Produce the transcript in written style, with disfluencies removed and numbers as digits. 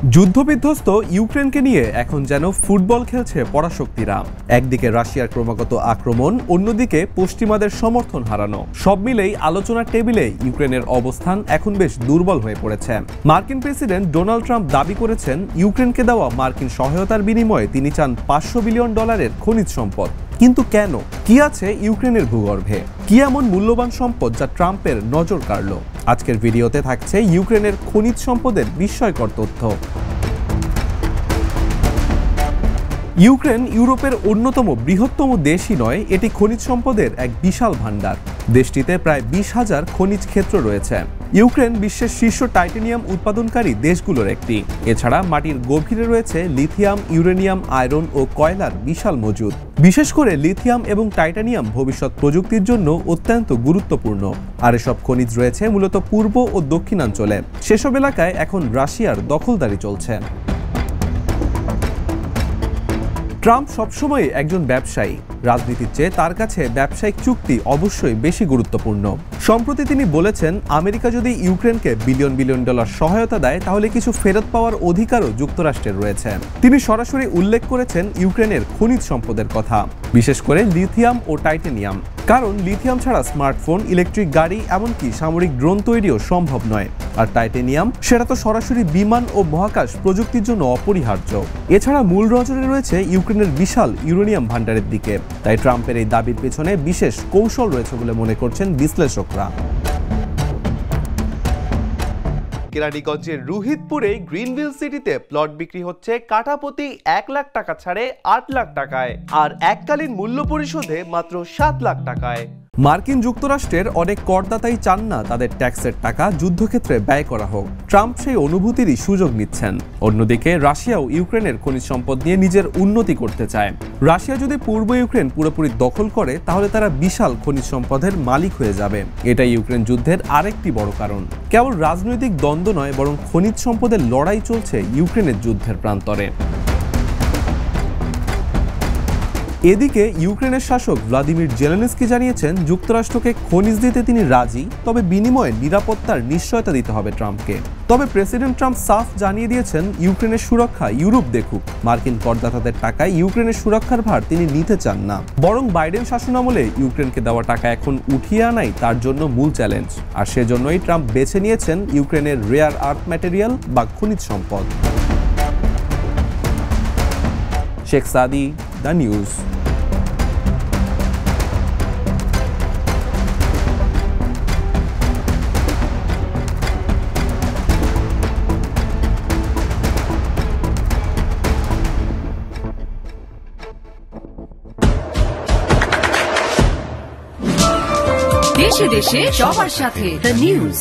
যুদ্ধবিধ্বস্ত ইউক্রেনকে নিয়ে এখন যেন ফুটবল খেলছে পরাশক্তিরা। একদিকে রাশিয়ার ক্রমাগত আক্রমণ, অন্যদিকে পশ্চিমাদের সমর্থন হারানো, সব মিলেই আলোচনার টেবিলে ইউক্রেনের অবস্থান এখন বেশ দুর্বল হয়ে পড়েছে। মার্কিন প্রেসিডেন্ট ডোনাল্ড ট্রাম্প দাবি করেছেন, ইউক্রেনকে দেওয়া মার্কিন সহায়তার বিনিময়ে তিনি চান $500 বিলিয়ন খনিজ সম্পদ। কিন্তু কেন? কি আছে ইউক্রেনের ভূগর্ভে? কি এমন মূল্যবান সম্পদ যা ট্রাম্পের নজর কাড়ল? আজকের ভিডিওতে থাকছে ইউক্রেনের খনিজ সম্পদের বিস্ময়কর তথ্য। ইউক্রেন ইউরোপের অন্যতম বৃহত্তম দেশই নয়, এটি খনিজ সম্পদের এক বিশাল ভাণ্ডার। দেশটিতে প্রায় 20,000 খনিজ ক্ষেত্র রয়েছে। ইউক্রেন বিশ্বের শীর্ষ টাইটানিয়াম উৎপাদনকারী দেশগুলোর একটি। এছাড়া মাটির গভীরে রয়েছে লিথিয়াম, ইউরেনিয়াম, আয়রন ও কয়লার বিশাল মজুদ। বিশেষ করে লিথিয়াম এবং টাইটানিয়াম ভবিষ্যৎ প্রযুক্তির জন্য অত্যন্ত গুরুত্বপূর্ণ। আর এসব খনিজ রয়েছে মূলত পূর্ব ও দক্ষিণাঞ্চলে। সেসব এলাকায় এখন রাশিয়ার দখলদারি চলছে। ট্রাম্প সবসময় একজন ব্যবসায়ী। রাজনীতির চেয়ে তার কাছে ব্যবসায়িক চুক্তি অবশ্যই বেশি গুরুত্বপূর্ণ। সম্প্রতি তিনি বলেছেন, আমেরিকা যদি ইউক্রেনকে বিলিয়ন বিলিয়ন ডলার সহায়তা দেয়, তাহলে কিছু ফেরত পাওয়ার অধিকারও যুক্তরাষ্ট্রের রয়েছে। তিনি সরাসরি উল্লেখ করেছেন ইউক্রেনের খনিজ সম্পদের কথা, বিশেষ করে লিথিয়াম ও টাইটানিয়াম। কারণ লিথিয়াম ছাড়া স্মার্টফোন, ইলেকট্রিক গাড়ি, এমনকি সামরিক ড্রোন তৈরিও সম্ভব নয়। আর টাইটানিয়াম, সেটা তো সরাসরি বিমান ও মহাকাশ প্রযুক্তির জন্য অপরিহার্য। এছাড়া মূল নজরে রয়েছে ইউক্রেনের বিশাল ইউরেনিয়াম ভাণ্ডারের দিকে। তাই ট্রাম্পের এই দাবির পেছনে বিশেষ কৌশল রয়েছে বলে মনে করছেন বিশ্লেষকরা। কেরানীগঞ্জের রুহিতপুরে গ্রিনভিল সিটিতে প্লট বিক্রি হচ্ছে কাঠাপ্রতি 1 লাখ টাকা ছাড়ে 8 লাখ টাকায়, আর এককালীন মূল্য পরিশোধে মাত্র 7 লাখ টাকায়। মার্কিন যুক্তরাষ্ট্রের অনেক করদাতাই চান না তাদের ট্যাক্সের টাকা যুদ্ধক্ষেত্রে ব্যয় করা হোক। ট্রাম্প সেই অনুভূতিরই সুযোগ নিচ্ছেন। অন্যদিকে রাশিয়াও ইউক্রেনের খনিজ সম্পদ নিয়ে নিজের উন্নতি করতে চায়। রাশিয়া যদি পূর্ব ইউক্রেন পুরোপুরি দখল করে, তাহলে তারা বিশাল খনিজ সম্পদের মালিক হয়ে যাবে। এটাই ইউক্রেন যুদ্ধের আরেকটি বড় কারণ। কেবল রাজনৈতিক দ্বন্দ্ব নয়, বরং খনিজ সম্পদের লড়াই চলছে ইউক্রেনের যুদ্ধের প্রান্তরে। এদিকে ইউক্রেনের শাসক ভ্লাদিমির জেলেনস্কি জানিয়েছেন, যুক্তরাষ্ট্রকে খনিজ দিতে তিনি রাজি, তবে বিনিময়ে নিরাপত্তার নিশ্চয়তা দিতে হবে ট্রাম্পকে। তবে প্রেসিডেন্ট ট্রাম্প সাফ জানিয়ে দিয়েছেন, ইউক্রেনের সুরক্ষা ইউরোপ দেখুক। মার্কিন করদাতাদের টাকায় ইউক্রেনের সুরক্ষার ভার তিনি নিতে চান না। বরং বাইডেন শাসনামলে ইউক্রেনকে দেওয়া টাকা এখন উঠিয়ে আনাই তার জন্য মূল চ্যালেঞ্জ। আর সেজন্যই ট্রাম্প বেছে নিয়েছেন ইউক্রেনের রেয়ার আর্থ ম্যাটেরিয়াল বা খনিজ সম্পদ। শেখ সাদি, দ্য নিউজ। দেশে দেশে সবার সাথে দ্য নিউজ।